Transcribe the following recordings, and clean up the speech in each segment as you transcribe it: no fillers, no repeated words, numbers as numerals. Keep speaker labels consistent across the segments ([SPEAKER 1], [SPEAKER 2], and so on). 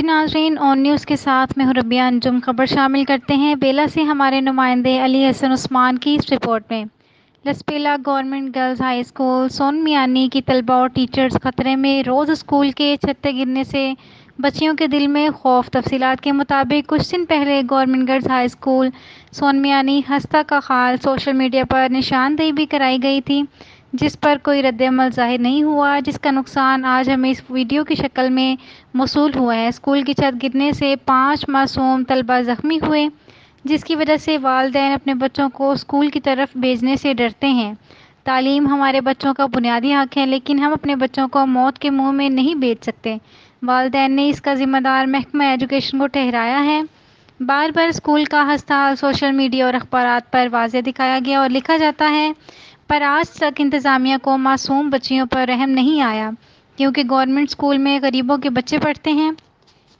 [SPEAKER 1] ناظرین، آن نیوز کے ساتھ میں ہوں ربیہ انجم۔ خبر شامل کرتے ہیں بیلا سے ہمارے نمائندے علی حسن عثمان کی اس رپورٹ میں۔ لسپیلا گورنمنٹ گرلز ہائی اسکول سون میانی کی طلبہ اور ٹیچرز خطرے میں، روز اسکول کے چھتے گرنے سے بچیوں کے دل میں خوف۔ تفصیلات کے مطابق کچھ دن پہلے گورنمنٹ گرلز ہائی اسکول سون میانی ہستہ کا خال سوشل میڈیا پر نشاندہی بھی کرائی گئی تھی، جس پر کوئی رد عمل ظاہر نہیں ہوا، جس کا نقصان آج ہمیں اس ویڈیو کی شکل میں موصول ہوا ہے۔ اسکول کی چھت گرنے سے 5 معصوم طلبہ زخمی ہوئے، جس کی وجہ سے والدین اپنے بچوں کو اسکول کی طرف بھیجنے سے ڈرتے ہیں۔ تعلیم ہمارے بچوں کا بنیادی حق ہے، لیکن ہم اپنے بچوں کو موت کے منہ میں نہیں بھیج سکتے۔ والدین نے اس کا ذمہ دار محکمہ ایجوکیشن کو ٹھہرایا ہے۔ بار بار اسکول کا ہستہ حال سوشل میڈیا اور اخبارات پر واضح دکھایا گیا اور لکھا جاتا ہے، پر آج تک انتظامیہ کو معصوم بچیوں پر رحم نہیں آیا، کیونکہ گورنمنٹ اسکول میں غریبوں کے بچے پڑھتے ہیں۔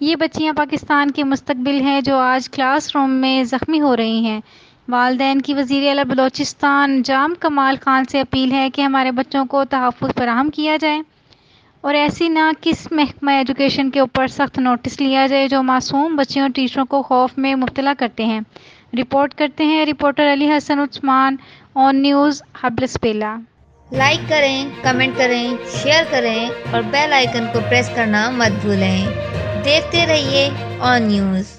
[SPEAKER 1] یہ بچیاں پاکستان کے مستقبل ہیں جو آج کلاس روم میں زخمی ہو رہی ہیں۔ والدین کی وزیر اعلیٰ بلوچستان جام کمال خان سے اپیل ہے کہ ہمارے بچوں کو تحفظ فراہم کیا جائے اور ایسی ناقص محکمہ ایجوکیشن کے اوپر سخت نوٹس لیا جائے جو معصوم بچیوں اور ٹیچروں کو خوف میں مبتلا کرتے ہیں۔ رپورٹ کرتے ہیں رپورٹر علی حسن عثمان، آن نیوز، ہب لسپیلا۔
[SPEAKER 2] لائک کریں، کمنٹ کریں، شیئر کریں اور بیل آئیکن کو پریس کرنا مت بھولیں۔ دیکھتے رہیے آن نیوز۔